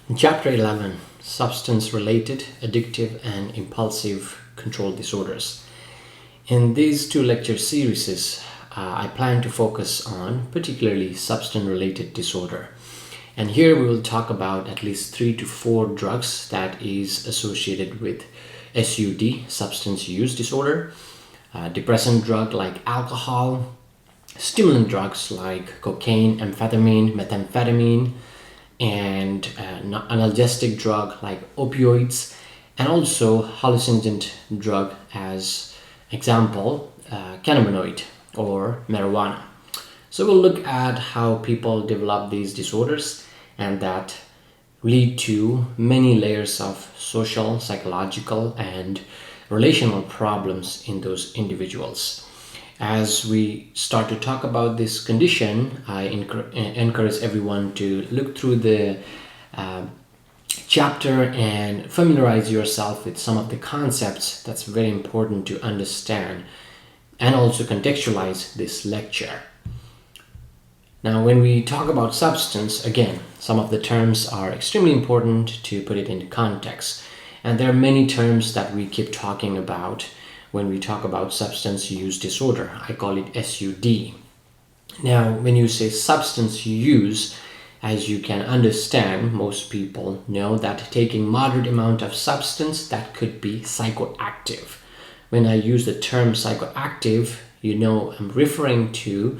In Chapter 11, Substance-Related, Addictive and Impulsive Control Disorders. In these two lecture series, I plan to focus on particularly substance-related disorder. And here we will talk about at least 3 to 4 drugs that is associated with SUD, substance use disorder, depressant drug like alcohol, stimulant drugs like cocaine, amphetamine, methamphetamine, and analgesic drug like opioids, and also hallucinogenic drug as example, cannabinoid or marijuana. So we'll look at how people develop these disorders and that lead to many layers of social, psychological, and relational problems in those individuals. As we start to talk about this condition, I encourage everyone to look through the chapter and familiarize yourself with some of the concepts that's very important to understand and also contextualize this lecture. Now, when we talk about substance, again, some of the terms are extremely important to put it into context. And there are many terms that we keep talking about when we talk about substance use disorder. I call it SUD. Now, when you say substance use, as you can understand, most people know that taking moderate amount of substance that could be psychoactive. When I use the term psychoactive, you know I'm referring to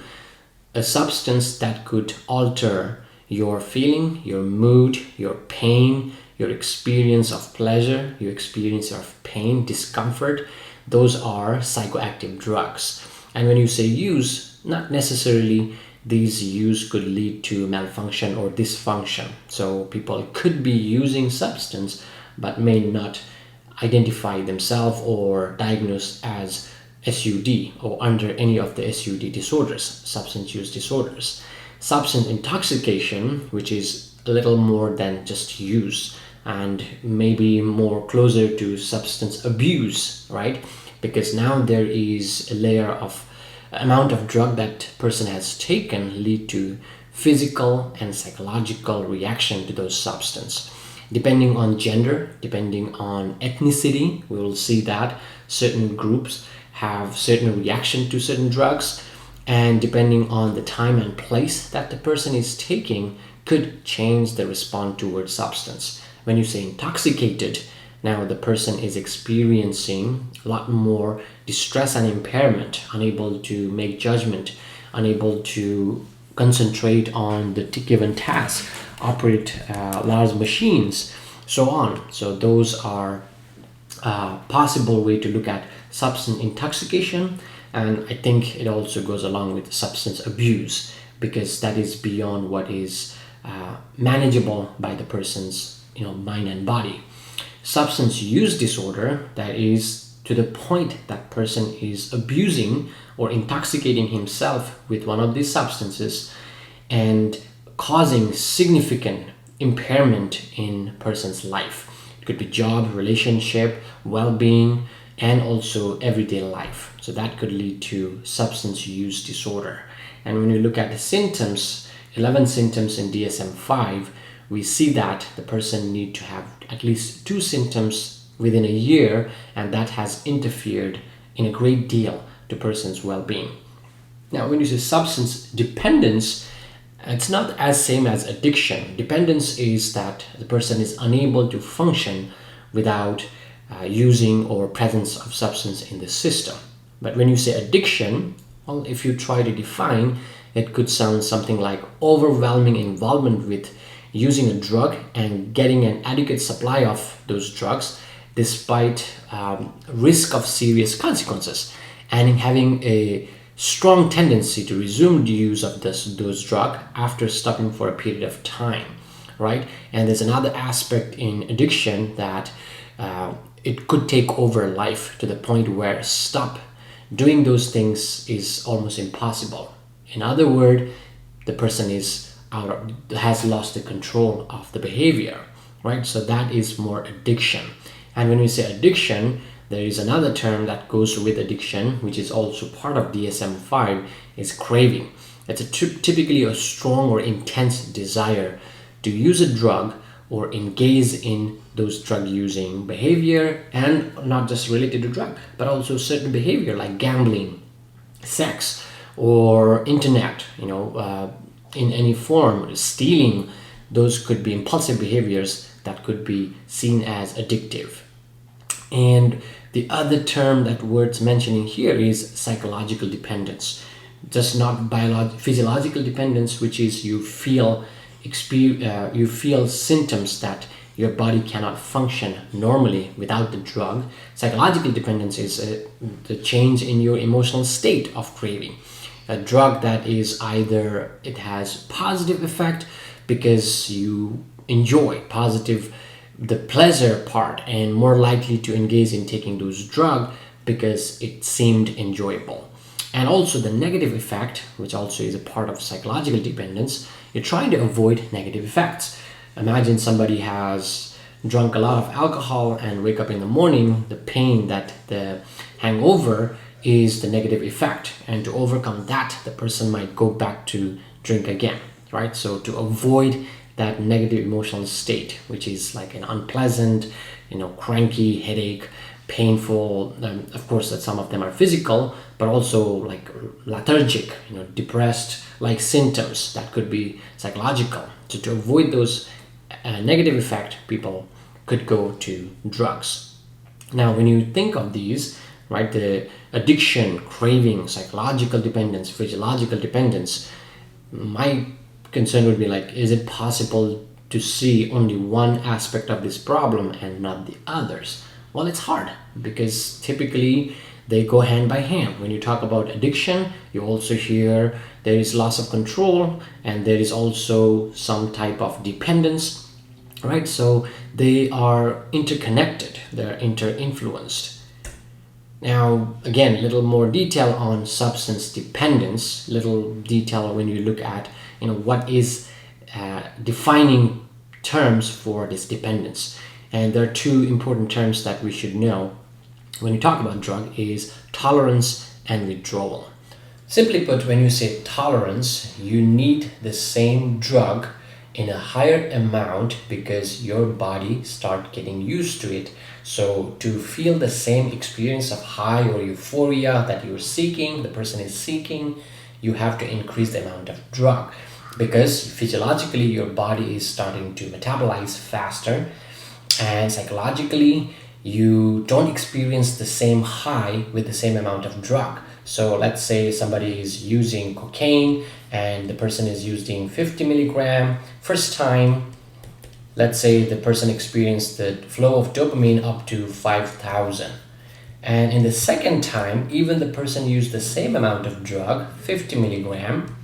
a substance that could alter your feeling, your mood, your pain, your experience of pleasure, your experience of pain, discomfort. Those are psychoactive drugs. And when you say use, not necessarily these use could lead to malfunction or dysfunction. So people could be using substance but may not identify themselves or diagnose as SUD or under any of the SUD disorders, substance use disorders. Substance intoxication, which is a little more than just use and maybe more closer to substance abuse, right? Because now there is a layer of amount of drug that person has taken lead to physical and psychological reaction to those substance. Depending on gender, depending on ethnicity, we will see that certain groups have certain reaction to certain drugs, and depending on the time and place that the person is taking could change the response towards substance. When you say intoxicated, now the person is experiencing a lot more distress and impairment, unable to make judgment, unable to concentrate on the given task, operate large machines, so on. So those are possible way to look at substance intoxication, and I think it also goes along with substance abuse because that is beyond what is manageable by the person's mind and body. Substance use disorder, that is to the point that person is abusing or intoxicating himself with one of these substances and causing significant impairment in person's life. It could be job, relationship, well-being, and also everyday life. So that could lead to substance use disorder. And when we look at the symptoms, 11 symptoms in DSM-5, we see that the person need to have at least 2 symptoms within a year, and that has interfered in a great deal to person's well-being. Now, when you say substance dependence, it's not as same as addiction. Dependence is that the person is unable to function without using or presence of substance in the system. But when you say addiction, well, if you try to define, it could sound something like overwhelming involvement with using a drug and getting an adequate supply of those drugs despite risk of serious consequences, and having a strong tendency to resume the use of those drugs after stopping for a period of time, right? And there's another aspect in addiction that it could take over life to the point where stop doing those things is almost impossible. In other words, the person has lost the control of the behavior, right? So that is more addiction. And when we say addiction, there is another term that goes with addiction, which is also part of DSM-5, is craving. It's typically a strong or intense desire to use a drug or engage in those drug using behavior, and not just related to drug, but also certain behavior like gambling, sex, or internet, in any form, stealing. Those could be impulsive behaviors that could be seen as addictive. And the other term that worth mentioning here is psychological dependence. Just not physiological dependence, which is you feel symptoms that your body cannot function normally without the drug. Psychological dependence is the change in your emotional state of craving. A drug that is either it has positive effect because you enjoy the pleasure part, and more likely to engage in taking those drugs because it seemed enjoyable. And also the negative effect, which also is a part of psychological dependence. You're trying to avoid negative effects. Imagine somebody has drunk a lot of alcohol and wake up in the morning, the pain, that the hangover is the negative effect, and to overcome that, the person might go back to drink again, right? So to avoid that negative emotional state, which is like an unpleasant, cranky, headache, painful, of course that some of them are physical, but also like lethargic, depressed like symptoms that could be psychological. So to avoid those negative effect, people could go to drugs. Now when you think of these, right, the addiction, craving, psychological dependence, physiological dependence, my concern would be like, is it possible to see only one aspect of this problem and not the others? Well, it's hard because typically they go hand by hand. When you talk about addiction, you also hear there is loss of control and there is also some type of dependence, right? So they are interconnected, they're inter-influenced. Now, again, a little more detail on substance dependence, little detail when you look at, what is defining terms for this dependence. And there are two important terms that we should know when you talk about drug is tolerance and withdrawal. Simply put, when you say tolerance, you need the same drug in a higher amount because your body start getting used to it. So to feel the same experience of high or euphoria that you're seeking, the person is seeking, you have to increase the amount of drug because physiologically your body is starting to metabolize faster, and psychologically you don't experience the same high with the same amount of drug. So let's say somebody is using cocaine and the person is using 50 milligram first time. Let's say the person experienced the flow of dopamine up to 5,000. And in the second time, even the person used the same amount of drug, 50 milligram,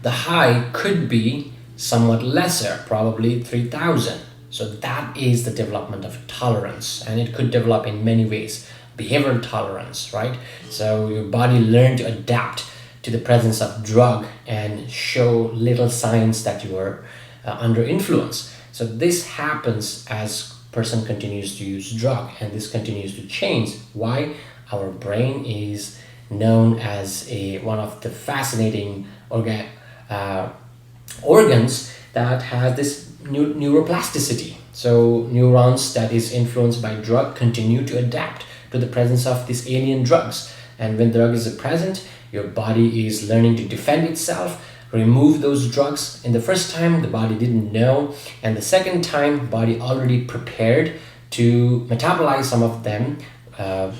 the high could be somewhat lesser, probably 3,000. So that is the development of tolerance, and it could develop in many ways. Behavioral tolerance, right? So your body learned to adapt to the presence of drug and show little signs that you are under influence. So this happens as person continues to use drug, and this continues to change. Why? Our brain is known as one of the fascinating organs that has this neuroplasticity. So neurons that is influenced by drug continue to adapt to the presence of these alien drugs. And when drug is present, your body is learning to defend itself, remove those drugs. In the first time, the body didn't know, and the second time, body already prepared to metabolize some of them,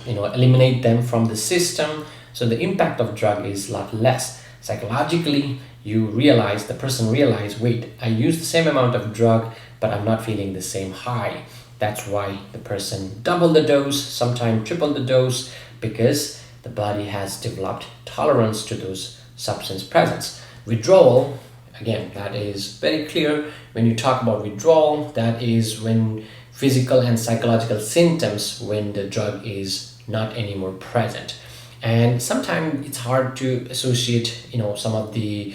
eliminate them from the system. So the impact of drug is a lot less. Psychologically, the person realize, wait, I use the same amount of drug, but I'm not feeling the same high. That's why the person double the dose, sometimes triple the dose, because the body has developed tolerance to those substance presence. Withdrawal, again, that is very clear. When you talk about withdrawal, that is when physical and psychological symptoms when the drug is not anymore present. And sometimes it's hard to associate, some of the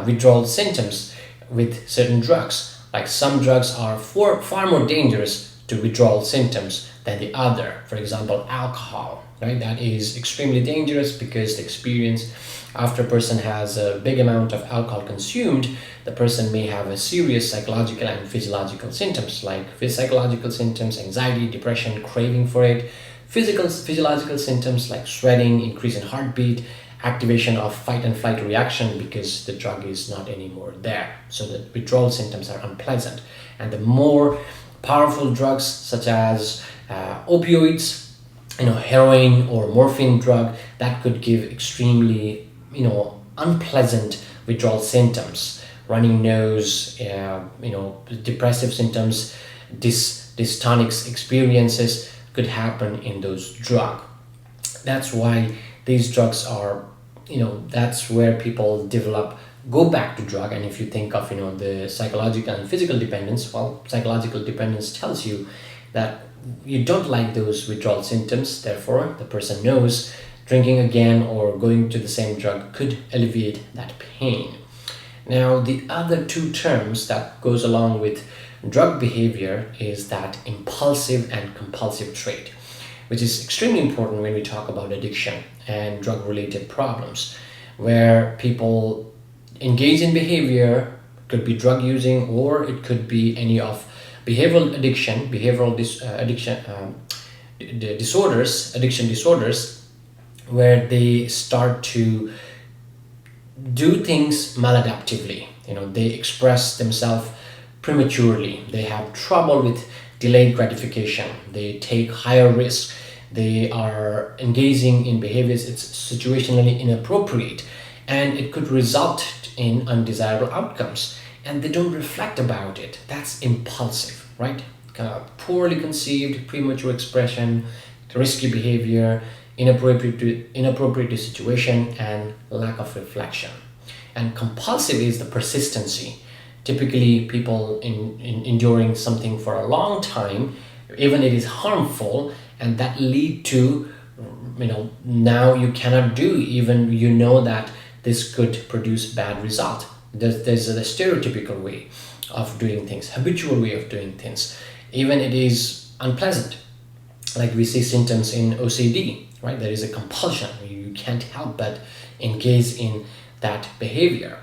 withdrawal symptoms with certain drugs. Like some drugs are far more dangerous to withdrawal symptoms than the other. For example, alcohol. right? That is extremely dangerous because the experience after a person has a big amount of alcohol consumed, the person may have a serious psychological and physiological symptoms like psychological symptoms, anxiety, depression, craving for it, physiological symptoms like sweating, increase in heartbeat, activation of fight and flight reaction because the drug is not anymore there. So the withdrawal symptoms are unpleasant. And the more powerful drugs such as opioids, heroin or morphine drug, that could give extremely, unpleasant withdrawal symptoms, running nose, depressive symptoms, dystonic experiences could happen in those drugs. That's why these drugs are, that's where people go back to drug. And if you think of, the psychological and physical dependence, well, psychological dependence tells you that you don't like those withdrawal symptoms. Therefore, the person knows drinking again or going to the same drug could alleviate that pain. Now, the other two terms that goes along with drug behavior is that impulsive and compulsive trait, which is extremely important when we talk about addiction and drug-related problems, where people engage in behavior, could be drug using, or it could be any of behavioral addiction disorders, where they start to do things maladaptively. They express themselves prematurely. They have trouble with delayed gratification. They take higher risk. They are engaging in behaviors it's situationally inappropriate, and it could result in undesirable outcomes, and they don't reflect about it. That's impulsive, right? Kind of poorly conceived, premature expression, risky behavior, inappropriate to the situation, and lack of reflection. And compulsive is the persistency. Typically, people in enduring something for a long time, even it is harmful, and that lead to, now you cannot do, even that this could produce bad result. There's a stereotypical way of doing things, habitual way of doing things. Even it is unpleasant. Like we see symptoms in OCD, right? There is a compulsion. You can't help but engage in that behavior.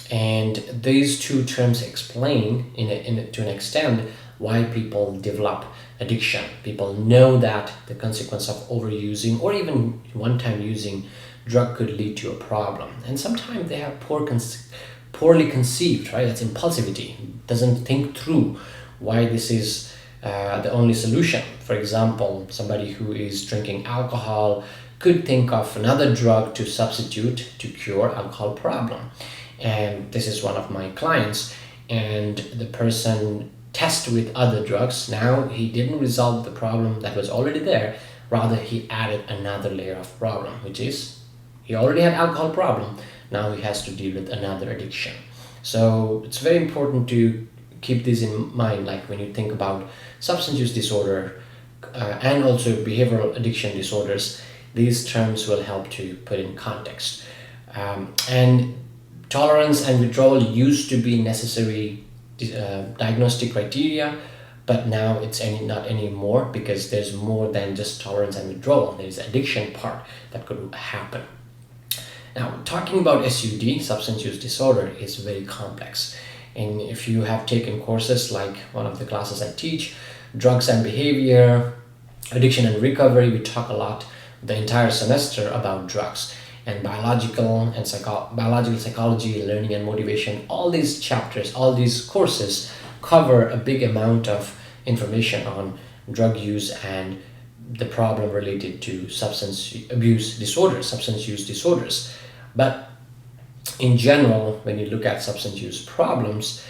And these two terms explain to an extent why people develop addiction. People know that the consequence of overusing or even one-time using drug could lead to a problem. And sometimes they have poorly conceived, right? That's impulsivity. Doesn't think through why this is the only solution. For example, somebody who is drinking alcohol could think of another drug to substitute to cure alcohol problem. And this is one of my clients, and the person tested with other drugs. Now he didn't resolve the problem that was already there. Rather, he added another layer of problem, which is he already had alcohol problem. Now he has to deal with another addiction. So it's very important to keep this in mind, like when you think about substance use disorder and also behavioral addiction disorders, these terms will help to put in context. And tolerance and withdrawal used to be necessary diagnostic criteria, but now it's not anymore, because there's more than just tolerance and withdrawal. There's addiction part that could happen. Now, talking about SUD, substance use disorder, is very complex. And if you have taken courses like one of the classes I teach, drugs and behavior, addiction and recovery, we talk a lot the entire semester about drugs and biological psychology, learning and motivation. All these chapters, all these courses cover a big amount of information on drug use and the problem related to substance use disorders. But in general, when you look at substance use problems,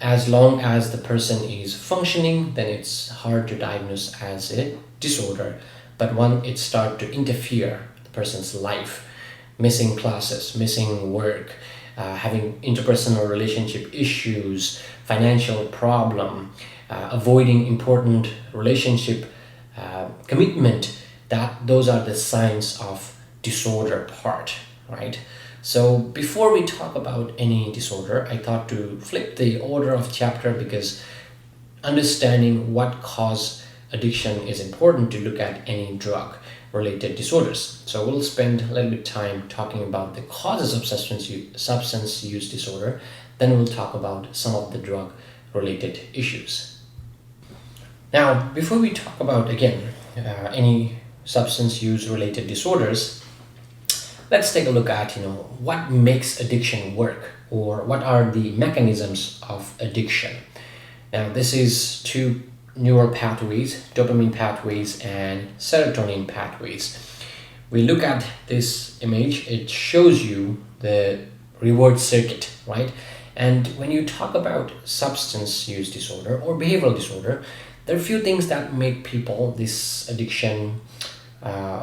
as long as the person is functioning, then it's hard to diagnose as a disorder. But when it starts to interfere the person's life, missing classes, missing work, having interpersonal relationship issues, financial problem, avoiding important relationship commitment, those are the signs of disorder part, right? So before we talk about any disorder, I thought to flip the order of chapter, because understanding what cause addiction is important to look at any drug related disorders. So we'll spend a little bit of time talking about the causes of substance use disorder. Then we'll talk about some of the drug related issues. Now, before we talk about again any substance use related disorders, let's take a look at what makes addiction work, or what are the mechanisms of addiction. Now, this is two neural pathways, dopamine pathways and serotonin pathways. We look at this image, it shows you the reward circuit, right? And when you talk about substance use disorder or behavioral disorder, there are a few things that make people this addiction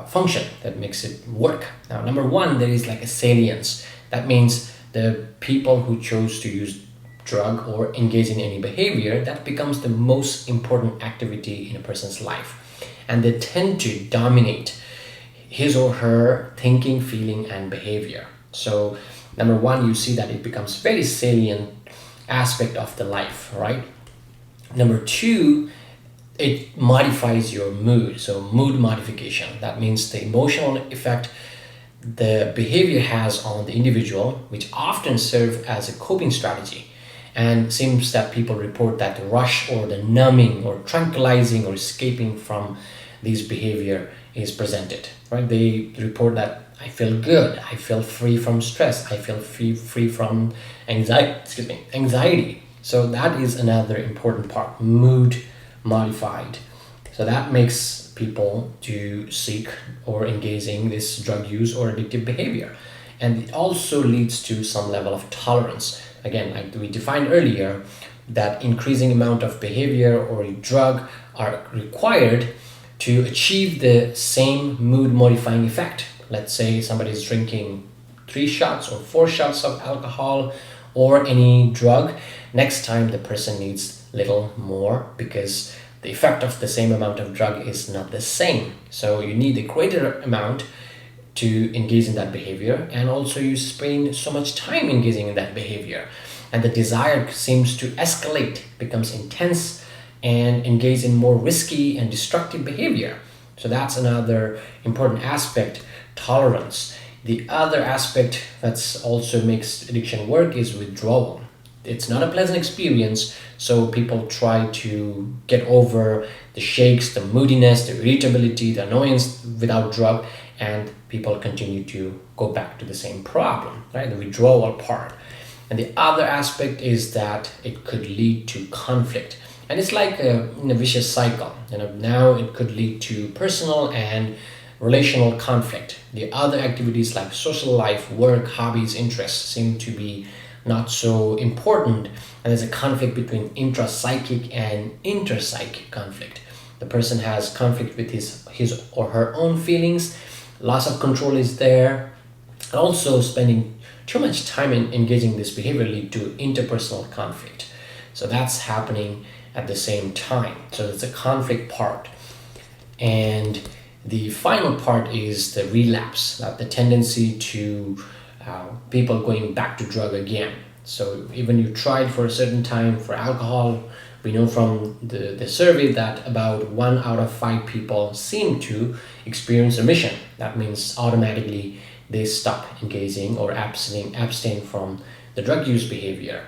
function, that makes it work. Now, number one, there is like a salience. That means the people who chose to use drug or engage in any behavior, that becomes the most important activity in a person's life, and they tend to dominate his or her thinking, feeling and behavior. So number one, you see that it becomes very salient aspect of the life, right? Number two, it modifies your mood. So mood modification, that means the emotional effect the behavior has on the individual, which often serve as a coping strategy. And seems that people report that the rush or the numbing or tranquilizing or escaping from this behavior is presented, right? They report that I feel good, I feel free from stress, I feel free from anxiety. So that is another important part, mood modified. So that makes people to seek or engage in this drug use or addictive behavior. And it also leads to some level of tolerance. Again, like we defined earlier, that increasing amount of behavior or drug are required to achieve the same mood modifying effect. Let's say somebody is drinking 3 shots or 4 shots of alcohol or any drug. Next time the person needs little more, because the effect of the same amount of drug is not the same. So you need a greater amount to engage in that behavior, and also you spend so much time engaging in that behavior, and the desire seems to escalate, becomes intense, and engage in more risky and destructive behavior. So that's another important aspect, tolerance. The other aspect that's also makes addiction work is withdrawal. It's not a pleasant experience, so people try to get over the shakes, the moodiness, the irritability, the annoyance without drug, and people continue to go back to the same problem, right? The withdrawal part. And the other aspect is that it could lead to conflict. And it's like a vicious cycle. Now it could lead to personal and relational conflict. The other activities like social life, work, hobbies, interests seem to be not so important, and there's a conflict between intrapsychic and interpsychic conflict. The person has conflict with his or her own feelings, loss of control is there, and also spending too much time in engaging this behavior lead to interpersonal conflict. So that's happening at the same time. So it's a conflict part. And the final part is the relapse, the tendency to people going back to drug again. So even you tried for a certain time for alcohol, we know from the survey that about 1 out of 5 people seem to experience remission. That means automatically they stop engaging or abstain from the drug use behavior.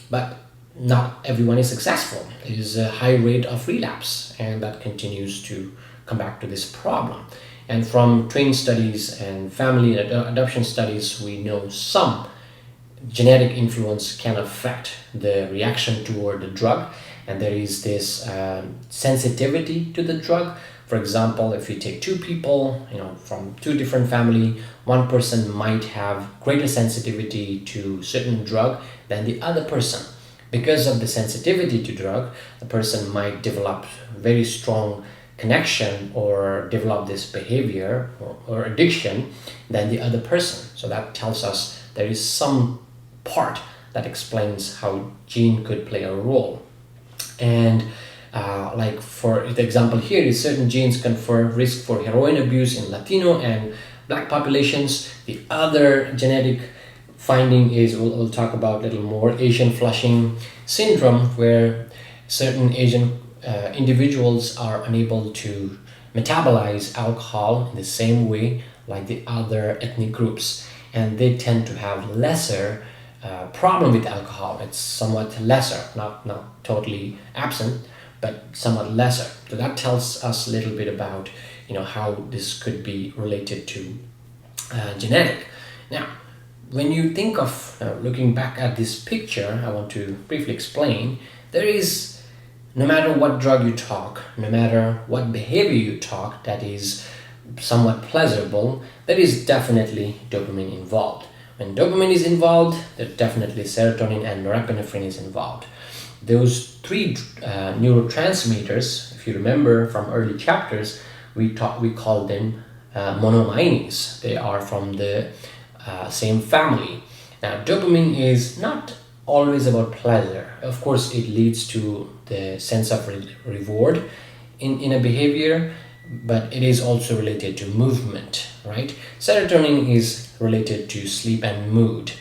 But not everyone is successful. There is a high rate of relapse, and that continues to come back to this problem. And from twin studies and family adoption studies, we know some genetic influence can affect the reaction toward the drug, and there is this sensitivity to the drug. For example, if you take 2 people, from 2 different family, one person might have greater sensitivity to certain drug than the other person. Because of the sensitivity to drug, the person might develop very strong connection or develop this behavior or addiction than the other person. So that tells us there is some part that explains how gene could play a role. And like for the example here is certain genes confer risk for heroin abuse in Latino and Black populations. The other genetic finding is, we'll talk about a little more, Asian flushing syndrome, where certain Asian individuals are unable to metabolize alcohol in the same way like the other ethnic groups, and they tend to have lesser problem with alcohol. It's somewhat lesser, not totally absent, but somewhat lesser. So that tells us a little bit about how this could be related to genetic. Now, when you think of looking back at this picture, I want to briefly explain. There is, no matter what drug you talk, no matter what behavior you talk that is somewhat pleasurable, there is definitely dopamine involved. When dopamine is involved, there's definitely serotonin and norepinephrine is involved. Those three neurotransmitters, if you remember from early chapters, we call them monoamines. They are from the same family. Now, dopamine is not always about pleasure. Of course, it leads to the sense of reward in a behavior, but it is also related to movement, right? Serotonin is related to sleep and mood,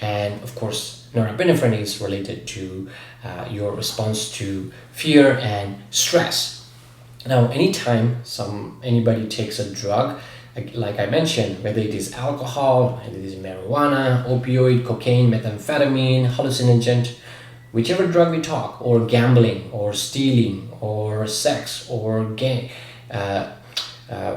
and of course norepinephrine is related to your response to fear and stress. Now, anytime anybody takes a drug, like I mentioned, whether it is alcohol, whether it is marijuana, opioid, cocaine, methamphetamine, hallucinogen, whichever drug we talk, or gambling, or stealing, or sex, or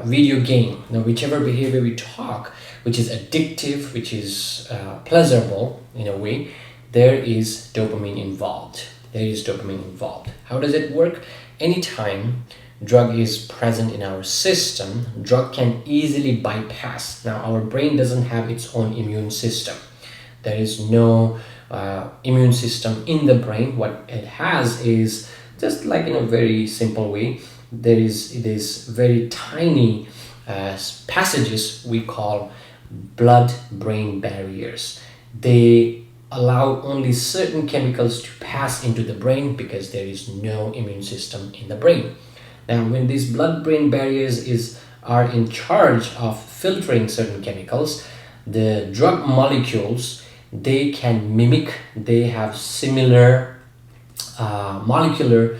video game, whichever behavior we talk, which is addictive, which is pleasurable in a way, there is dopamine involved. How does it work? Anytime drug is present in our system, drug can easily bypass. Now, our brain doesn't have its own immune system. There is no immune system in the brain. What it has is, just like in a very simple way, it is very tiny passages we call blood-brain barriers. They allow only certain chemicals to pass into the brain because there is no immune system in the brain. Now, when these blood-brain barriers are in charge of filtering certain chemicals, the drug molecules, they can mimic, they have similar molecular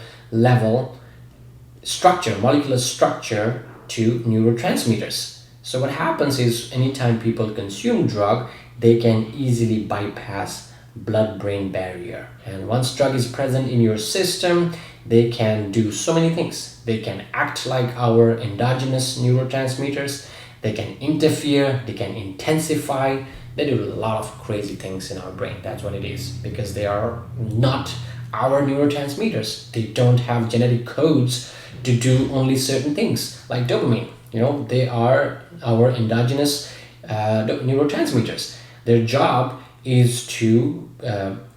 structure to neurotransmitters. So what happens is, anytime people consume drug, they can easily bypass blood-brain barrier. And once drug is present in your system, they can do so many things. They can act like our endogenous neurotransmitters. They can interfere, they can intensify. They do a lot of crazy things in our brain. That's what it is, because they are not our neurotransmitters. They don't have genetic codes to do only certain things, like dopamine. They are our endogenous neurotransmitters. Their job is to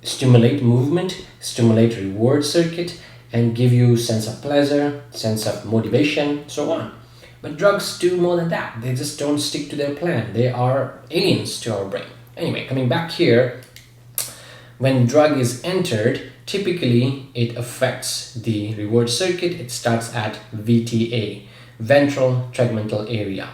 stimulate movement, stimulate reward circuit, and give you sense of pleasure, sense of motivation, so on. But drugs do more than that. They just don't stick to their plan. They are aliens to our brain. Anyway, coming back here, when drug is entered, typically it affects the reward circuit. It starts at VTA, ventral tegmental area.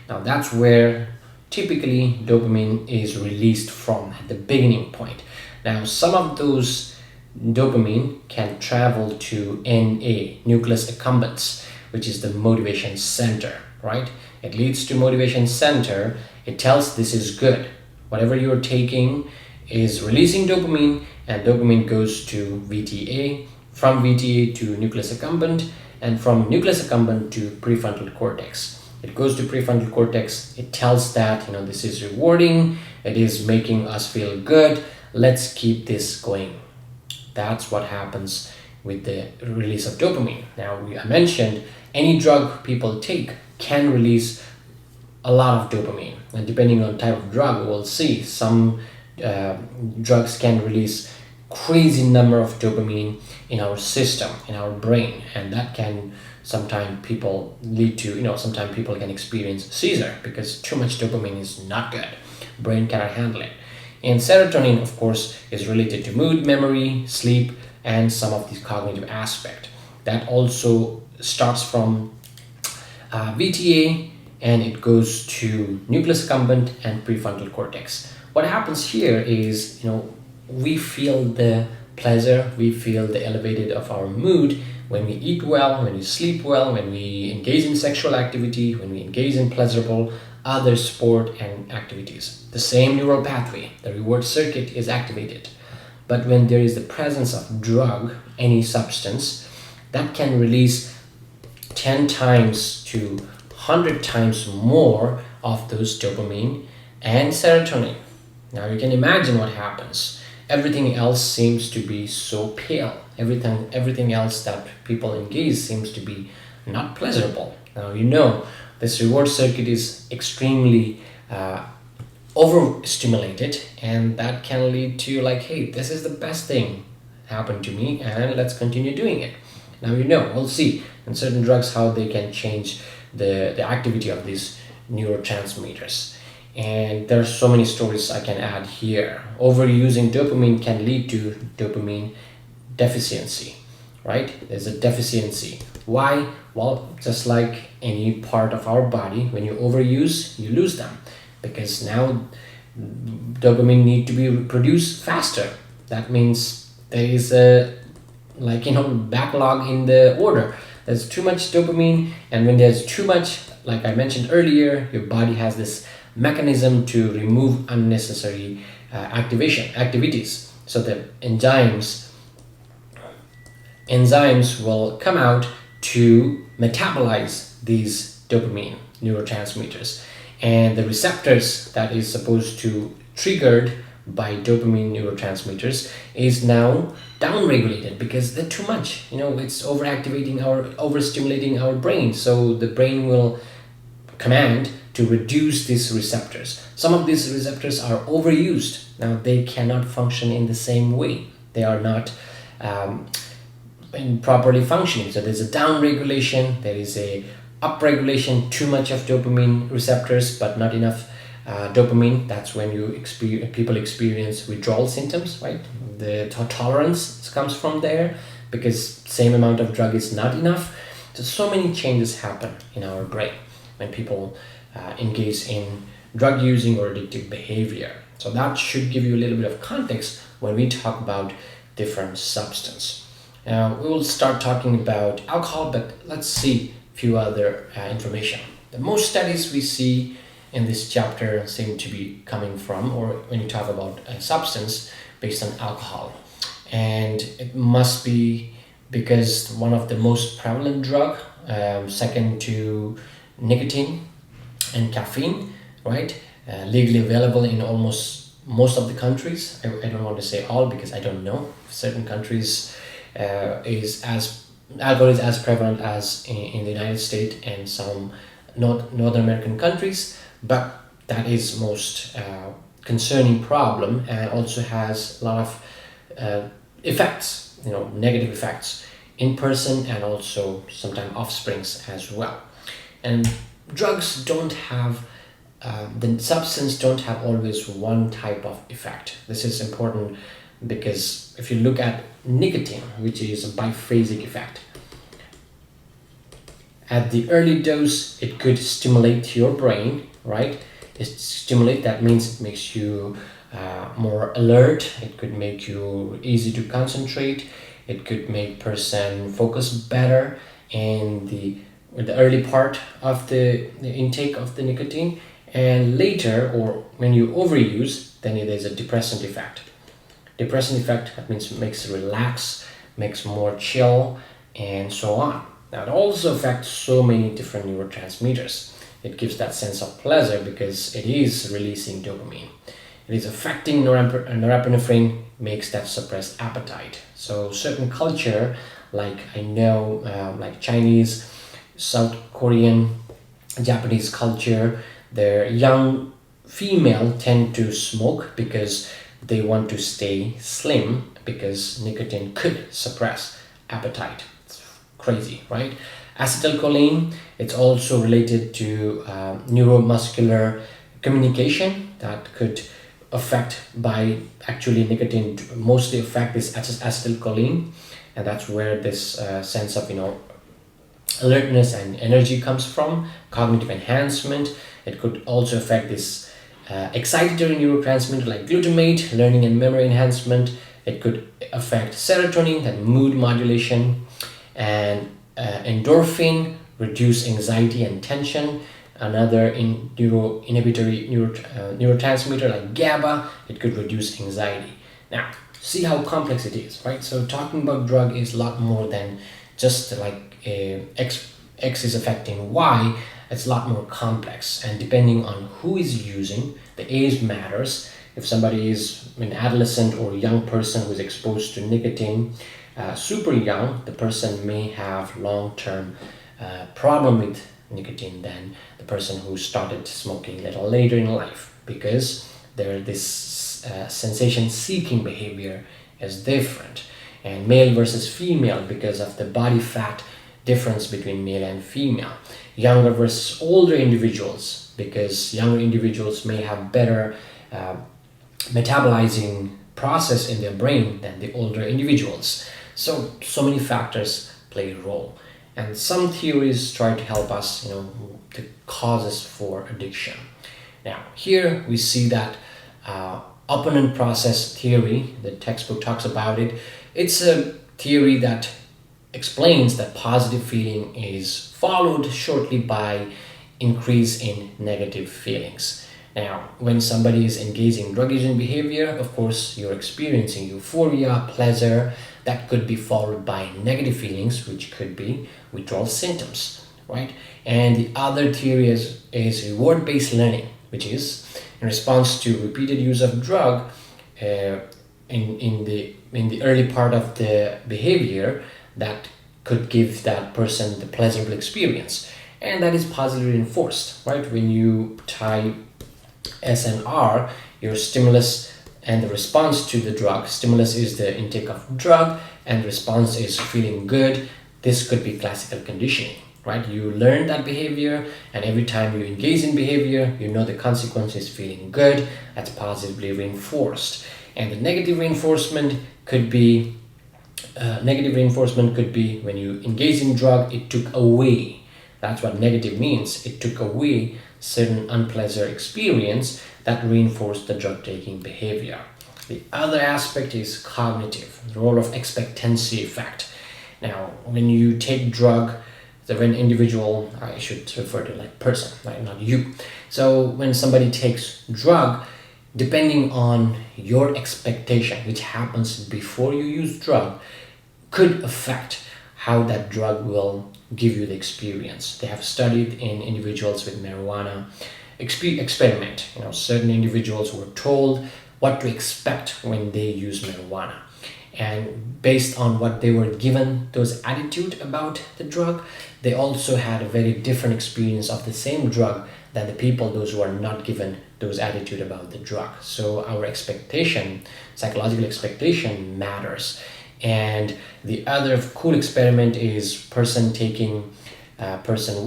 Now, that's where typically dopamine is released from at the beginning point. Now, some of those dopamine can travel to NA, nucleus accumbens, which is the motivation center, right? It leads to motivation center. It tells this is good. Whatever you're taking is releasing dopamine, and dopamine goes to VTA, from VTA to nucleus accumbens, and from nucleus accumbens to prefrontal cortex. It goes to prefrontal cortex. It tells that, this is rewarding. It is making us feel good. Let's keep this going. That's what happens with the release of dopamine. Now, I mentioned any drug people take can release a lot of dopamine. And depending on type of drug, we'll see some drugs can release crazy number of dopamine in our system, in our brain. And that can sometimes people lead to, sometimes people can experience seizure because too much dopamine is not good. Brain cannot handle it. And serotonin, of course, is related to mood, memory, sleep, and some of these cognitive aspect. That also starts from VTA, and it goes to nucleus accumbens and prefrontal cortex. What happens here is, we feel the pleasure, we feel the elevated of our mood when we eat well, when we sleep well, when we engage in sexual activity, when we engage in pleasurable other sport and activities. The same neural pathway, the reward circuit, is activated. But when there is the presence of drug, any substance, that can release 10 times to 100 times more of those dopamine and serotonin. Now you can imagine what happens. Everything else seems to be so pale. Everything else that people engage seems to be not pleasurable. Now you know this reward circuit is extremely overstimulated, and that can lead to like, hey, this is the best thing happened to me, and let's continue doing it. Now you know, we'll see in certain drugs how they can change the activity of these neurotransmitters. And there are so many stories I can add here. Overusing dopamine can lead to dopamine deficiency, right? There's a deficiency. Why? Well, just like any part of our body, when you overuse, you lose them, because now dopamine need to be produced faster. That means there is a backlog in the order. There's too much dopamine, and when there's too much, like I mentioned earlier, your body has this mechanism to remove unnecessary activities. So the enzymes will come out to metabolize these dopamine neurotransmitters, and the receptors that is supposed to triggered by dopamine neurotransmitters is now downregulated because they're too much. It's overstimulating our brain, so the brain will command to reduce these receptors. Some of these receptors are overused. Now they cannot function in the same way. They are not properly functioning. So there's a downregulation, there is a upregulation, too much of dopamine receptors but not enough dopamine. That's when people experience withdrawal symptoms, right? The tolerance comes from there because same amount of drug is not enough. So many changes happen in our brain when people engage in drug using or addictive behavior. So that should give you a little bit of context when we talk about different substance. Now we will start talking about alcohol, but let's see a few other information. The most studies we see in this chapter seem to be coming from, or when you talk about a substance, based on alcohol. And it must be because one of the most prevalent drug, second to nicotine and caffeine, right? Legally available in almost most of the countries. I don't want to say all because I don't know. Certain countries alcohol is as prevalent as in the United States and some North American countries, but that is most concerning problem, and also has a lot of effects, negative effects in person and also sometimes offsprings as well. And drugs don't have the substance don't have always one type of effect. This is important because if you look at nicotine, which is a biphasic effect, at the early dose it could stimulate your brain, right? That means it makes you more alert. It could make you easy to concentrate. It could make person focus better in the early part of the intake of the nicotine. And later, or when you overuse, then there's a depressant effect. That means it makes you relax, makes more chill, and so on. Now it also affects so many different neurotransmitters. It gives that sense of pleasure because it is releasing dopamine. It is affecting norepinephrine, makes that suppressed appetite. So certain culture, like I know, like Chinese, South Korean, Japanese culture, their young female tend to smoke because they want to stay slim, because nicotine could suppress appetite. It's crazy, right? Acetylcholine, it's also related to neuromuscular communication that could affect by actually nicotine mostly affect this acetylcholine, and that's where this sense of alertness and energy comes from. Cognitive enhancement. It could also affect this excitatory neurotransmitter like glutamate, learning and memory enhancement, It could affect serotonin, that mood modulation, and endorphin, reduce anxiety and tension. Another neurotransmitter like GABA, it could reduce anxiety. Now, see how complex it is, right? So talking about drug is a lot more than just like X is affecting Y. It's a lot more complex, and depending on who is using, the age matters. If somebody is an adolescent or young person who is exposed to nicotine super young, the person may have long-term problem with nicotine than the person who started smoking a little later in life, because this sensation-seeking behavior is different. And male versus female, because of the body fat difference between male and female. Younger versus older individuals, because younger individuals may have better metabolizing process in their brain than the older individuals. So many factors play a role, and some theories try to help us, the causes for addiction. Now, here we see that opponent process theory. The textbook talks about it. It's a theory that explains that positive feeling is followed shortly by increase in negative feelings. Now, when somebody is engaging in drug using behavior, of course, you're experiencing euphoria, pleasure, that could be followed by negative feelings, which could be withdrawal symptoms, right? And the other theory is reward-based learning, which is in response to repeated use of drug in the early part of the behavior, that could give that person the pleasurable experience, and that is positively reinforced, right? When you tie S and R, your stimulus and the response to the drug. Stimulus is the intake of drug, and response is feeling good. This could be classical conditioning, right? You learn that behavior, and every time you engage in behavior, you know the consequence is feeling good. That's positively reinforced. And the negative reinforcement could be when you engage in drug, it took away. That's what negative means. It took away certain unpleasant experience that reinforced the drug-taking behavior. The other aspect is cognitive, the role of expectancy effect. Now, when you take drug, when individual, I should refer to like person, right? Not you. So when somebody takes drug, depending on your expectation, which happens before you use drug, could affect how that drug will give you the experience. They have studied in individuals with marijuana experiment. Certain individuals were told what to expect when they use marijuana, and based on what they were given, those attitude about the drug, they also had a very different experience of the same drug than the people, those who are not given those attitude about the drug. So our expectation, psychological expectation, matters. And the other cool experiment is person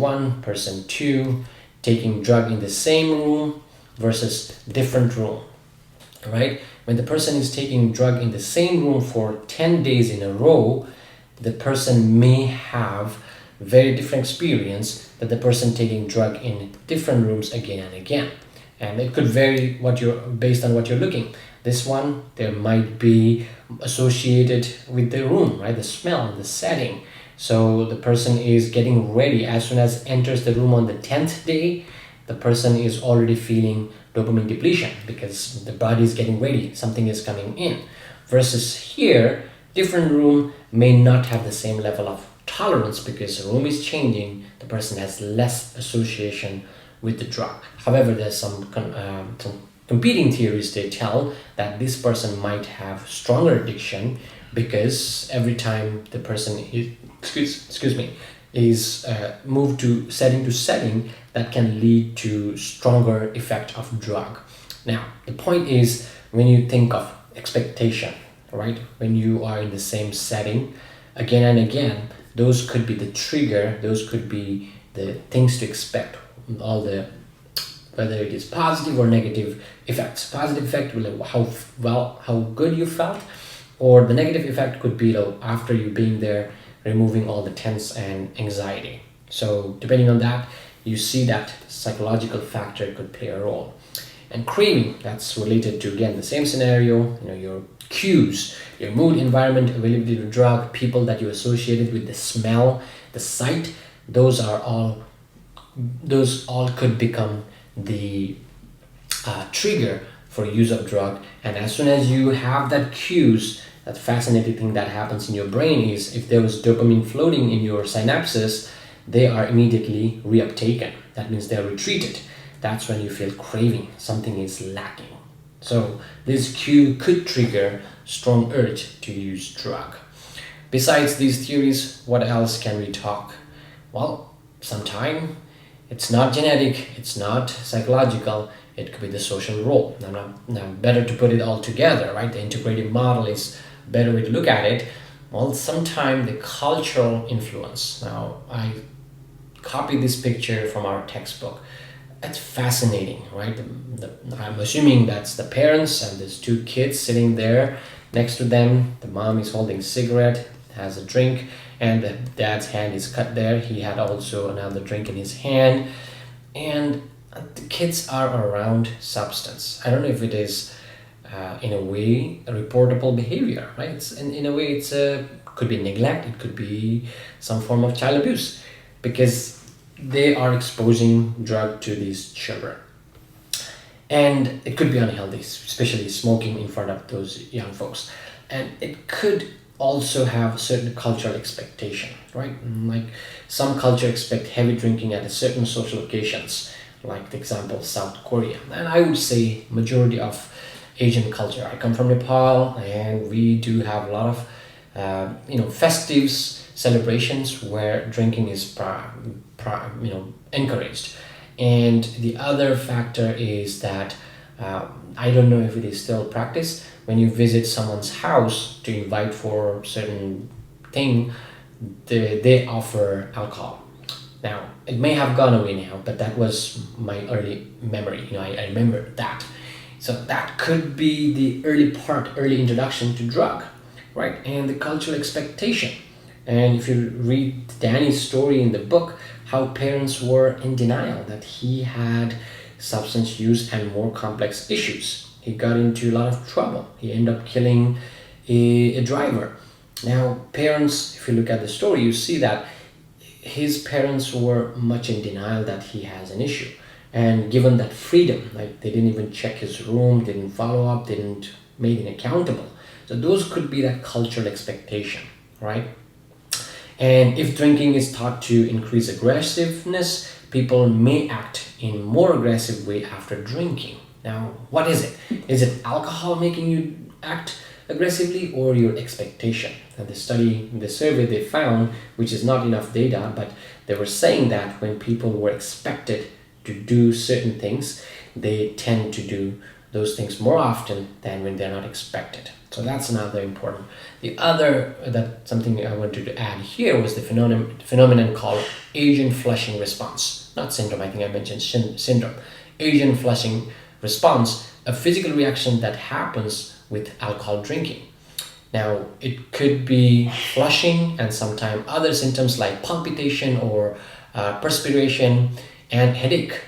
1, person 2 taking drug in the same room versus different room, right? When the person is taking drug in the same room for 10 days in a row, the person may have very different experience than the person taking drug in different rooms again and again. And it could vary based on what you're looking. This one, there might be associated with the room, right? The smell, the setting. So the person is getting ready. As soon as enters the room on the 10th day, the person is already feeling dopamine depletion because the body is getting ready. Something is coming in. Versus here, different room may not have the same level of tolerance because the room is changing. The person has less association with the drug. However, there's some competing theories. They tell that this person might have stronger addiction because every time the person is moved to setting, that can lead to stronger effect of drug. Now, the point is, when you think of expectation, right? When you are in the same setting again and again, those could be the trigger, those could be the things to expect, whether it is positive or negative effects. Positive effect will be how good you felt, or the negative effect could be after you being there, removing all the tense and anxiety. So depending on that, you see that psychological factor could play a role. And craving, that's related to, again, the same scenario, your cues, your mood, environment, availability to drug, people that you associated with, the smell, the sight, those all could become the trigger for use of drug. And as soon as you have that cues, that fascinating thing that happens in your brain is, if there was dopamine floating in your synapses, they are immediately reuptaken. That means they're retreated. That's when you feel craving, something is lacking. So this cue could trigger strong urge to use drug. Besides these theories, what else can we talk? Well, sometimes it's not genetic, it's not psychological, it could be the social role. Now, better to put it all together, right? The integrative model is a better way to look at it. Well, sometimes the cultural influence. Now, I copied this picture from our textbook. It's fascinating, right? I'm assuming that's the parents and there's two kids sitting there next to them. The mom is holding a cigarette, has a drink, and the dad's hand is cut there. He had also another drink in his hand. And the kids are around substance. I don't know if it is, in a way, a reportable behavior, right? In a way, could be neglect. It could be some form of child abuse, because they are exposing drug to these children. And it could be unhealthy, especially smoking in front of those young folks. And it could also have a certain cultural expectation, right? Like some culture expect heavy drinking at a certain social occasions, like the example South Korea. And I would say majority of Asian culture. I come from Nepal, and we do have a lot of festives, celebrations where drinking is encouraged. And the other factor is that I don't know if it is still practiced, when you visit someone's house to invite for certain thing, they offer alcohol. Now, it may have gone away now, but that was my early memory. I remember that. So that could be the early introduction to drug, right? And the cultural expectation. And if you read Danny's story in the book, how parents were in denial that he had substance use and more complex issues. He got into a lot of trouble. He ended up killing a driver. Now, parents, if you look at the story, you see that his parents were much in denial that he has an issue. And given that freedom, like they didn't even check his room, didn't follow up, didn't make him accountable. So those could be that cultural expectation, right? And if drinking is thought to increase aggressiveness, people may act in more aggressive way after drinking. Now, what is it? Is it alcohol making you act aggressively, or your expectation? And the survey they found, which is not enough data, but they were saying that when people were expected to do certain things, they tend to do those things more often than when they're not expected. So that's another important. The other, something I wanted to add here was the phenomenon called Asian flushing response. Not syndrome, I think I mentioned syndrome. Asian flushing response, a physical reaction that happens with alcohol drinking. Now, it could be flushing and sometimes other symptoms like palpitation or perspiration and headache.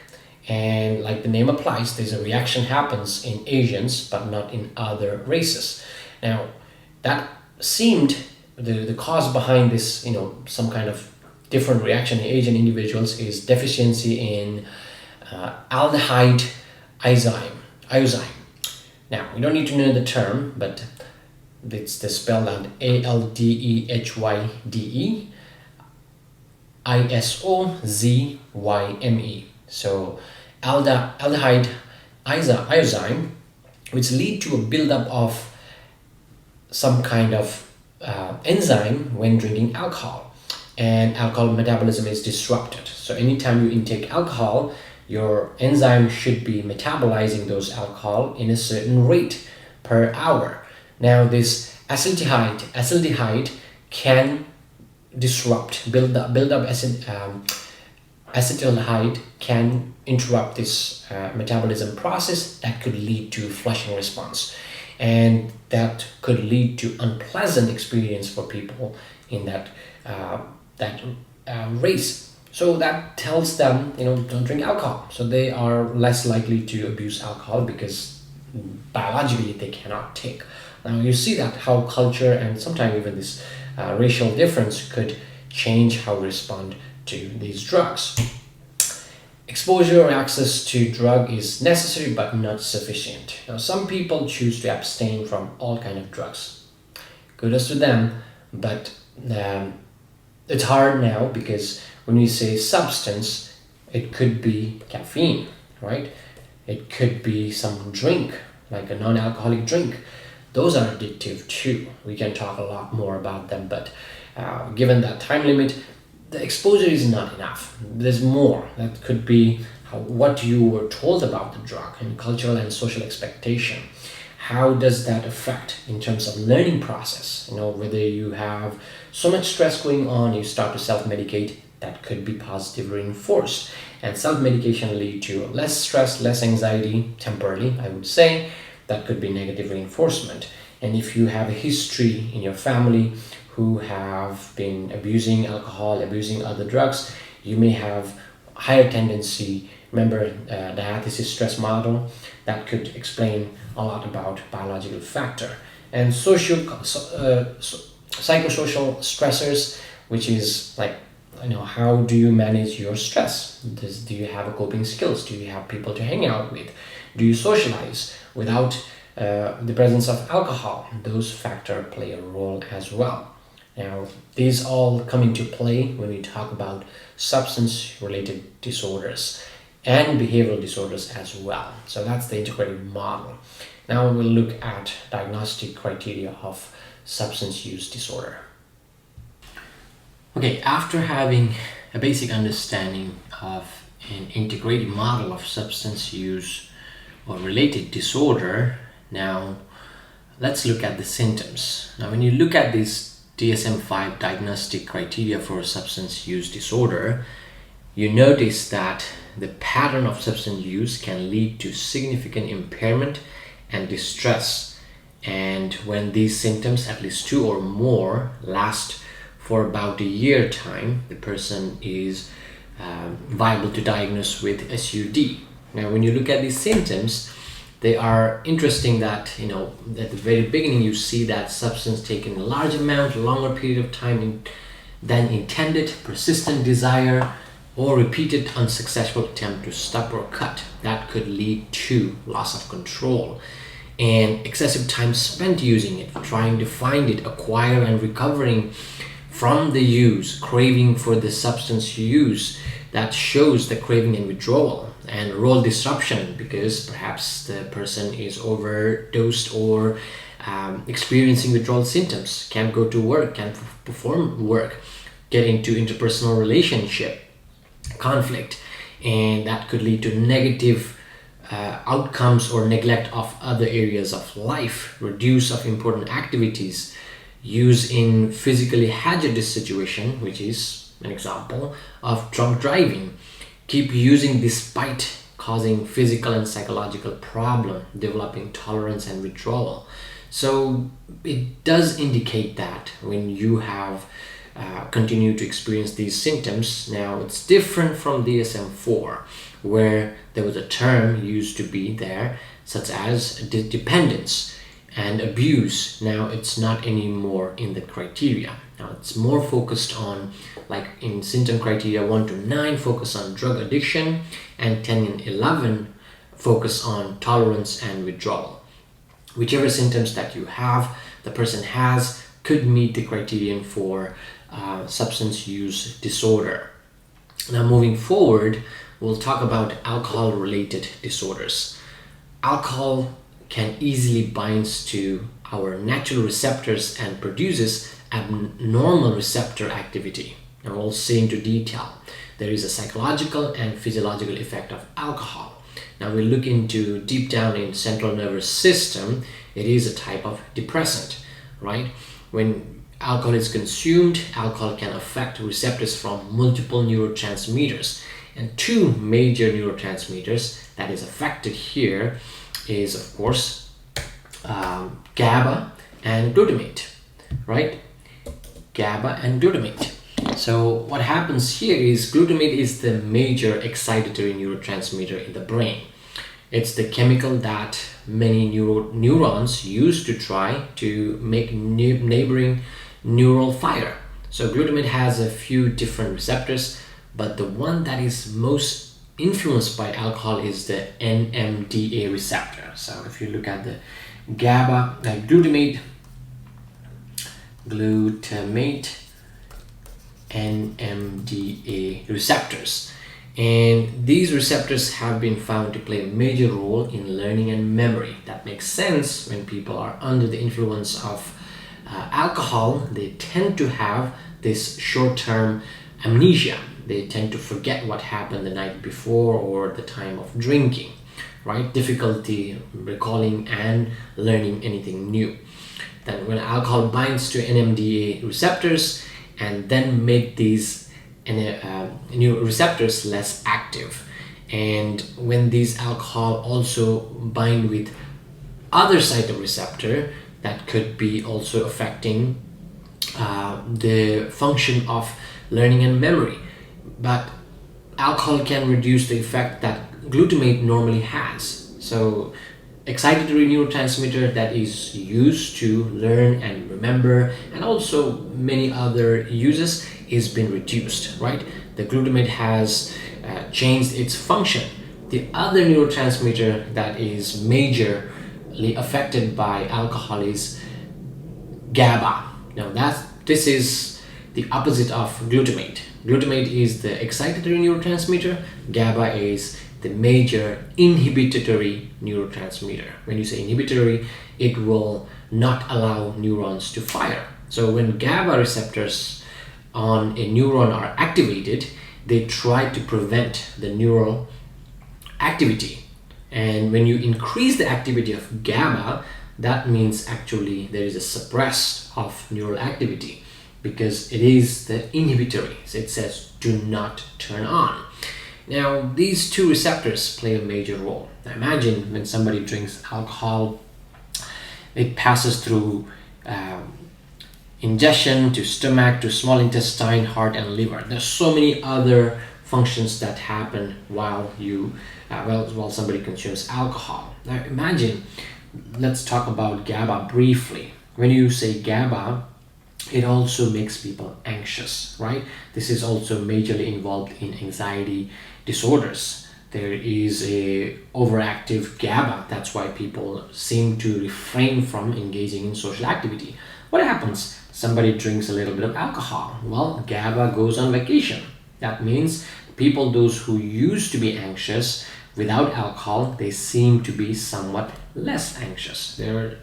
And like the name applies, there's a reaction happens in Asians, but not in other races. Now, that seemed the cause behind this, some kind of different reaction in Asian individuals is deficiency in aldehyde iozine. Now, we don't need to know the term, but it's spelled out ALDEHYDE ISOZYME. So aldehyde iozine, which lead to a buildup of some kind of enzyme when drinking alcohol, and alcohol metabolism is disrupted. So anytime you intake alcohol, your enzyme should be metabolizing those alcohol in a certain rate per hour. Now, this acetaldehyde can disrupt, build up acetaldehyde can interrupt this metabolism process that could lead to flushing response, and that could lead to unpleasant experience for people in that race. So that tells them, don't drink alcohol. So they are less likely to abuse alcohol because biologically they cannot take. Now you see that how culture and sometimes even this racial difference could change how we respond to these drugs. Exposure or access to drug is necessary but not sufficient. Now some people choose to abstain from all kind of drugs. Kudos to them, but it's hard now because when we say substance, it could be caffeine, right? It could be some drink, like a non-alcoholic drink. Those are addictive too. We can talk a lot more about them, but given that time limit, the exposure is not enough. There's more. That could be what you were told about the drug and cultural and social expectation. How does that affect in terms of learning process? Whether you have so much stress going on, you start to self-medicate, that could be positively reinforced. And self-medication lead to less stress, less anxiety, temporarily, I would say. That could be negative reinforcement. And if you have a history in your family who have been abusing alcohol, abusing other drugs, you may have higher tendency. Remember the diathesis stress model? That could explain a lot about biological factor. And psychosocial stressors, which is like, how do you manage your stress? Do you have coping skills? Do you have people to hang out with? Do you socialize without the presence of alcohol? Those factors play a role as well. Now, these all come into play when we talk about substance-related disorders and behavioral disorders as well. So that's the integrated model. Now we'll look at diagnostic criteria of substance use disorder. Okay, after having a basic understanding of an integrated model of substance use or related disorder, now let's look at the symptoms. Now when you look at this DSM-5 diagnostic criteria for substance use disorder, you notice that the pattern of substance use can lead to significant impairment and distress. And when these symptoms, at least 2 or more, last for about a year time, the person is viable to diagnose with SUD. Now when you look at these symptoms, they are interesting that, at the very beginning you see that substance taken in a large amount, longer period of time than intended, persistent desire, or repeated unsuccessful attempt to stop or cut. That could lead to loss of control. And excessive time spent using it, trying to find it, acquire and recovering from the use, craving for the substance use, that shows the craving and withdrawal. And role disruption, because perhaps the person is overdosed or experiencing withdrawal symptoms, can't go to work, can't perform work, get into interpersonal relationship, conflict, and that could lead to negative outcomes or neglect of other areas of life, reduce of important activities, use in physically hazardous situation, which is an example of drunk driving, keep using despite causing physical and psychological problem, developing tolerance and withdrawal. So it does indicate that when you have continue to experience these symptoms. Now it's different from DSM-4, where there was a term used to be there such as dependence and abuse. Now it's not anymore in the criteria. Now it's more focused on, like in symptom criteria 1 to 9, focus on drug addiction, and 10 and 11 focus on tolerance and withdrawal. Whichever symptoms that you have, the person has, could meet the criterion for substance use disorder. Now moving forward, we'll talk about alcohol-related disorders. Alcohol can easily bind to our natural receptors and produces abnormal receptor activity. And we'll see into detail. There is a psychological and physiological effect of alcohol. Now we'll look into deep down in central nervous system. It is a type of depressant, right? When alcohol is consumed, alcohol can affect receptors from multiple neurotransmitters. And 2 major neurotransmitters that is affected here is, of course, GABA and glutamate, right? GABA and glutamate. So what happens here is glutamate is the major excitatory neurotransmitter in the brain. It's the chemical that many neurons use to try to make neighboring neural fire. So glutamate has a few different receptors, but the one that is most influenced by alcohol is the NMDA receptor. So if you look at the GABA, glutamate, NMDA receptors. And these receptors have been found to play a major role in learning and memory. That makes sense. When people are under the influence of alcohol, they tend to have this short-term amnesia. They tend to forget what happened the night before or the time of drinking, right? Difficulty recalling and learning anything new. Then when alcohol binds to NMDA receptors and then make these new receptors less active, and when these alcohol also bind with other cytoreceptor, that could be also affecting the function of learning and memory. But alcohol can reduce the effect that glutamate normally has. So excitatory neurotransmitter that is used to learn and remember, and also many other uses, is been reduced, right? The glutamate has changed its function. The other neurotransmitter that is majorly affected by alcohol is GABA. Now this is the opposite of glutamate. Glutamate is the excitatory neurotransmitter. GABA is the major inhibitory neurotransmitter. When you say inhibitory, it will not allow neurons to fire. So when GABA receptors on a neuron are activated, they try to prevent the neural activity. And when you increase the activity of GABA, that means actually there is a suppress of neural activity, because it is the inhibitory. So it says do not turn on. Now these two receptors play a major role. Now imagine when somebody drinks alcohol, it passes through ingestion to stomach, to small intestine, heart, and liver. There's so many other functions that happen while somebody consumes alcohol. Now imagine, let's talk about GABA briefly. When you say GABA, it also makes people anxious, right? This is also majorly involved in anxiety disorders. There is a overactive GABA. That's why people seem to refrain from engaging in social activity. What happens? Somebody drinks a little bit of alcohol. Well, GABA goes on vacation. That means people, those who used to be anxious without alcohol, they seem to be somewhat less anxious. They're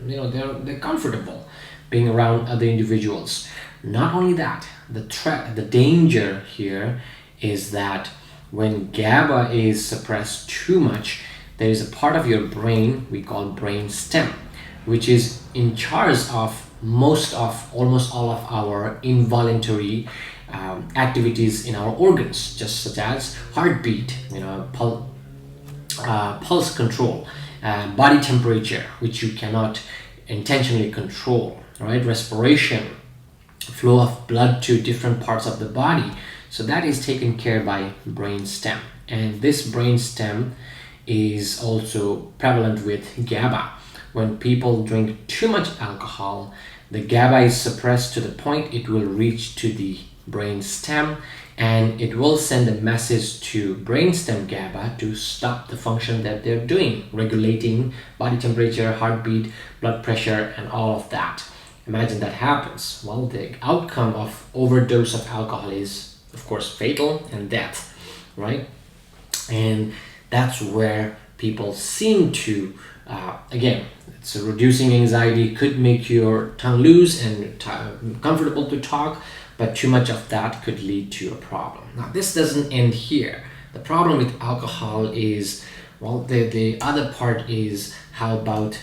comfortable being around other individuals. Not only that, the danger here is that when GABA is suppressed too much, there is a part of your brain we call brain stem, which is in charge of almost all of our involuntary activities in our organs, just such as heartbeat, pulse control, body temperature, which you cannot intentionally control, right? Respiration, flow of blood to different parts of the body. So that is taken care by brain stem, and this brain stem is also prevalent with GABA. When people drink too much alcohol, the GABA is suppressed to the point it will reach to the brain stem, and it will send a message to brainstem GABA to stop the function that they're doing, regulating body temperature, heartbeat, blood pressure, and all of that. Imagine that happens. Well, the outcome of overdose of alcohol is, of course, fatal and death, right? And that's where people seem to, again, it's reducing anxiety, could make your tongue loose and comfortable to talk, but too much of that could lead to a problem. Now, this doesn't end here. The problem with alcohol is, well, the other part is, how about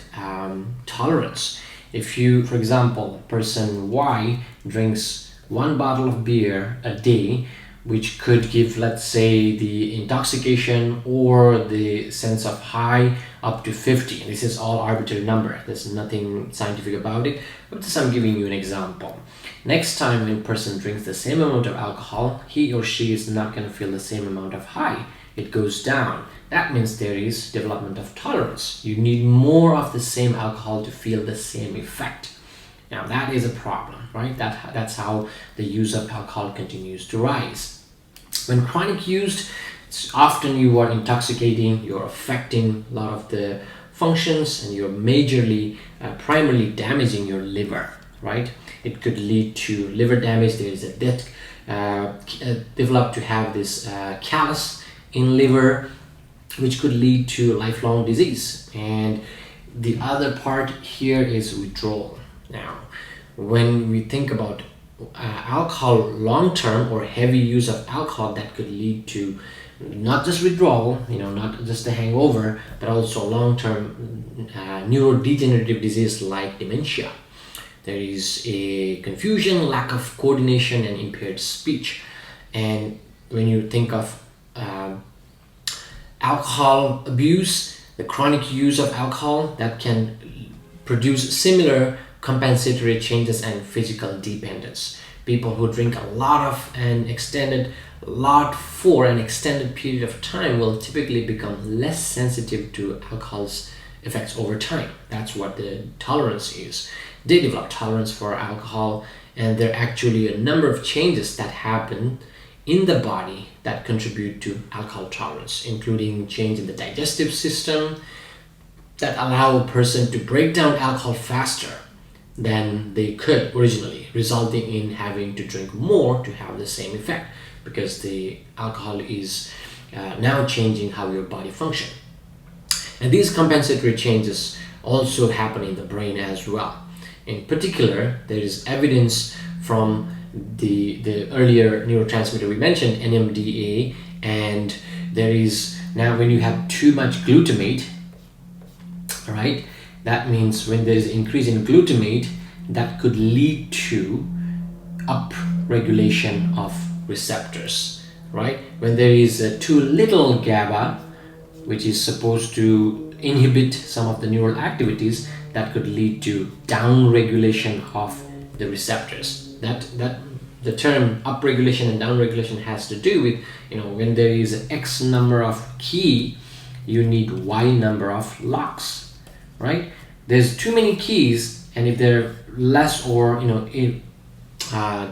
tolerance? If you, for example, person Y drinks 1 bottle of beer a day, which could give, let's say, the intoxication or the sense of high up to 50. This is all arbitrary number. There's nothing scientific about it, but just I'm giving you an example. Next time when a person drinks the same amount of alcohol, he or she is not going to feel the same amount of high. It goes down. That means there is development of tolerance. You need more of the same alcohol to feel the same effect. Now that is a problem, right? That's how the use of alcohol continues to rise. When chronic used, often you are intoxicating, you're affecting a lot of the functions, and you're primarily damaging your liver, right? It could lead to liver damage. There is a death developed to have this callus in liver, which could lead to lifelong disease. And the other part here is withdrawal. Now, when we think about alcohol long-term or heavy use of alcohol, that could lead to not just withdrawal, not just a hangover, but also long-term neurodegenerative disease like dementia. There is a confusion, lack of coordination, and impaired speech. And when you think of alcohol abuse, the chronic use of alcohol, that can produce similar compensatory changes and physical dependence. People who drink a lot for an extended period of time will typically become less sensitive to alcohol's effects over time. That's what the tolerance is. They develop tolerance for alcohol, and there are actually a number of changes that happen in the body that contribute to alcohol tolerance, including change in the digestive system that allow a person to break down alcohol faster than they could originally, resulting in having to drink more to have the same effect, because the alcohol is now changing how your body functions. And these compensatory changes also happen in the brain as well. In particular, there is evidence from the earlier neurotransmitter we mentioned, NMDA, and there is now, when you have too much glutamate, right, that means when there is increase in glutamate, that could lead to upregulation of receptors, right? When there is too little GABA, which is supposed to inhibit some of the neural activities, that could lead to downregulation of the receptors. The term upregulation and downregulation has to do with, when there is X number of key, you need Y number of locks, right? There's too many keys, and if there are less or a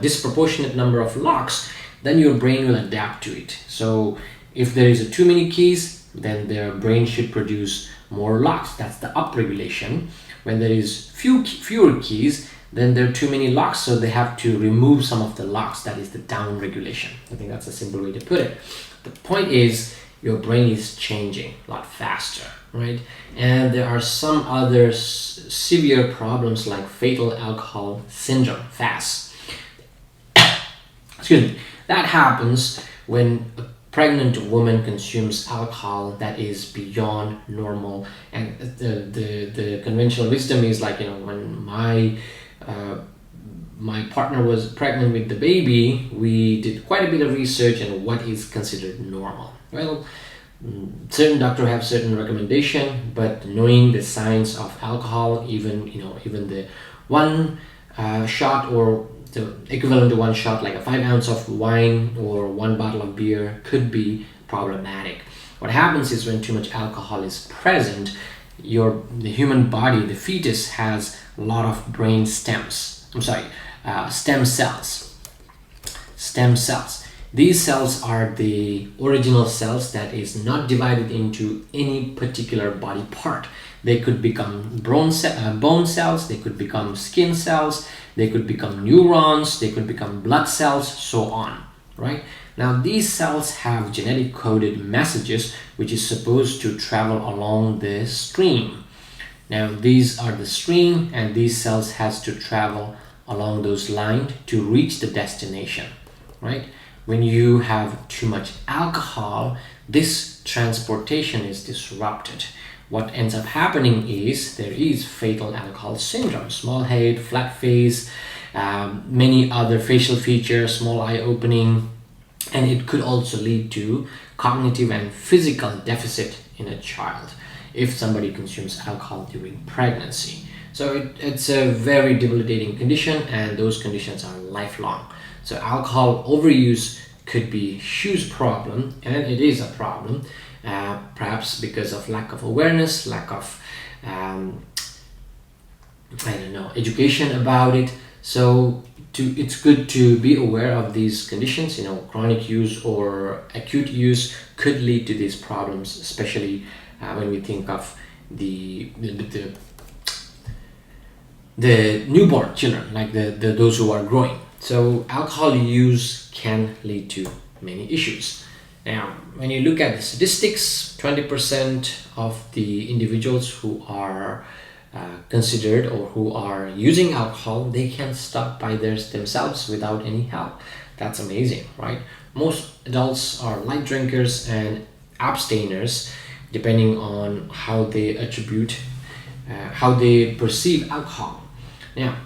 disproportionate number of locks, then your brain will adapt to it. So if there is too many keys, then their brain should produce more locks. That's the upregulation. When there is fewer keys, then there are too many locks, so they have to remove some of the locks. That is the downregulation. I think that's a simple way to put it. The point is, your brain is changing a lot faster, right? And there are some other severe problems like fatal alcohol syndrome, FAS. Excuse me. That happens when a pregnant woman consumes alcohol that is beyond normal. And the conventional wisdom is like, when my partner was pregnant with the baby, we did quite a bit of research on what is considered normal. Well, certain doctors have certain recommendation, but knowing the science of alcohol, even the one shot or the equivalent to one shot, like a 5 ounce of wine or 1 bottle of beer, could be problematic. What happens is, when too much alcohol is present, the human body, the fetus, has a lot of brain stem cells. These cells are the original cells that is not divided into any particular body part. They could become bone cells, they could become skin cells, they could become neurons, they could become blood cells, so on, right? Now, these cells have genetic coded messages which is supposed to travel along the stream. Now, these are the stream, and these cells has to travel along those lines to reach the destination, right? When you have too much alcohol, this transportation is disrupted. What ends up happening is there is fatal alcohol syndrome, small head, flat face, many other facial features, small eye opening, and it could also lead to cognitive and physical deficit in a child if somebody consumes alcohol during pregnancy. So it's a very debilitating condition, and those conditions are lifelong. So alcohol overuse could be a huge problem, and it is a problem, perhaps because of lack of awareness, lack of I don't know, education about it. So it's good to be aware of these conditions. Chronic use or acute use could lead to these problems, especially when we think of the newborn children, like those who are growing. So alcohol use can lead to many issues. Now, when you look at the statistics, 20% of the individuals who are considered or who are using alcohol, they can stop by themselves without any help. That's amazing, right? Most adults are light drinkers and abstainers, depending on how they how they perceive alcohol. Now,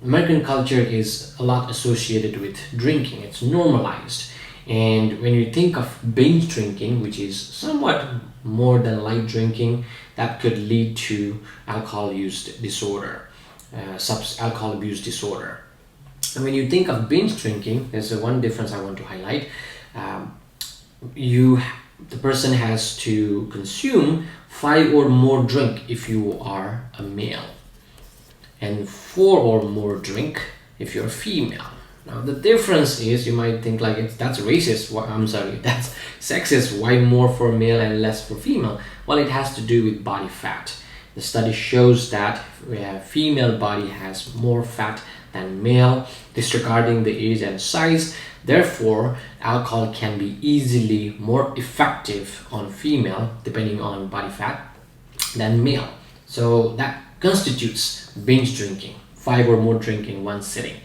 American culture is a lot associated with drinking. It's normalized. And when you think of binge drinking, which is somewhat more than light drinking, that could lead to alcohol use disorder, alcohol abuse disorder. And when you think of binge drinking, there's one difference I want to highlight. The person has to consume 5 or more drink if you are a male, and 4 or more drink if you're a female. Now the difference is, you might think like that's racist. That's sexist. Why more for male and less for female? Well, it has to do with body fat. The study shows that female body has more fat than male, disregarding the age and size. Therefore, alcohol can be easily more effective on female, depending on body fat, than male. So that constitutes binge drinking, 5 or more drink in one sitting.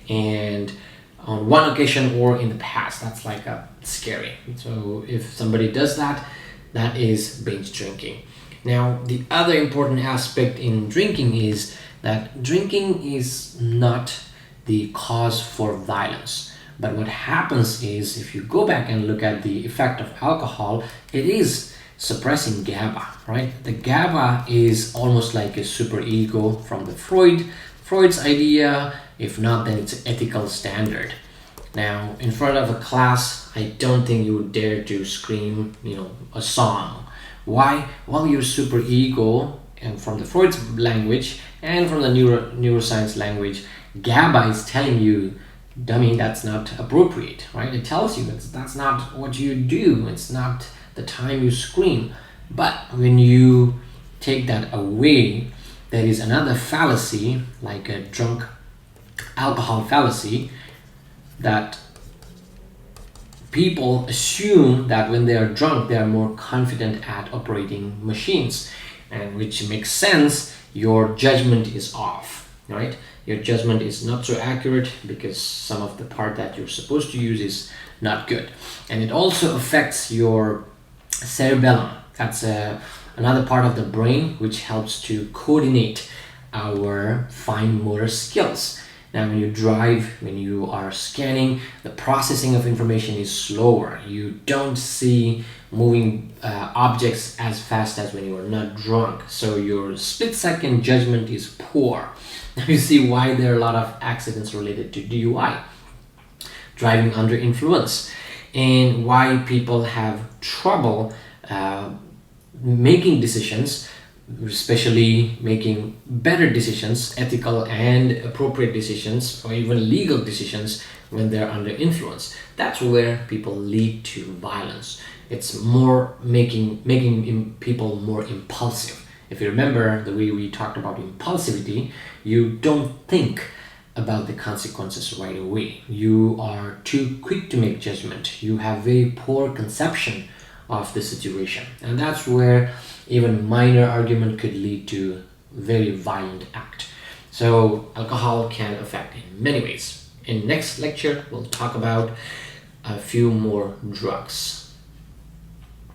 And on one occasion or in the past, that's like scary. So if somebody does that, that is binge drinking. Now, the other important aspect in drinking is that drinking is not the cause for violence. But what happens is, if you go back and look at the effect of alcohol, it is suppressing GABA, right? The GABA is almost like a superego from the Freud's idea. If not, then it's an ethical standard. Now, in front of a class, I don't think you would dare to scream, a song. Why? Well, your superego, and from the Freud's language and from the neuroscience language, GABA is telling you, dummy, that's not appropriate, right? It tells you that's not what you do. It's not the time you scream. But when you take that away, there is another fallacy, like a drunk alcohol fallacy, that people assume that when they are drunk, they are more confident at operating machines, and which makes sense. Your judgment is off, right? Your judgment is not so accurate because some of the part that you're supposed to use is not good. And it also affects your cerebellum. That's another part of the brain which helps to coordinate our fine motor skills. Now, when you drive, when you are scanning, the processing of information is slower. You don't see moving objects as fast as when you are not drunk. So your split-second judgment is poor. Now you see why there are a lot of accidents related to DUI, driving under influence, and why people have trouble making decisions, especially making better decisions, ethical and appropriate decisions, or even legal decisions when they're under influence. That's where people lead to violence. It's more making people more impulsive. If you remember the way we talked about impulsivity, you don't think about the consequences right away. You are too quick to make judgment. You have very poor conception of the situation. And that's where even minor argument could lead to very violent act. So alcohol can affect in many ways. In next lecture, we'll talk about a few more drugs.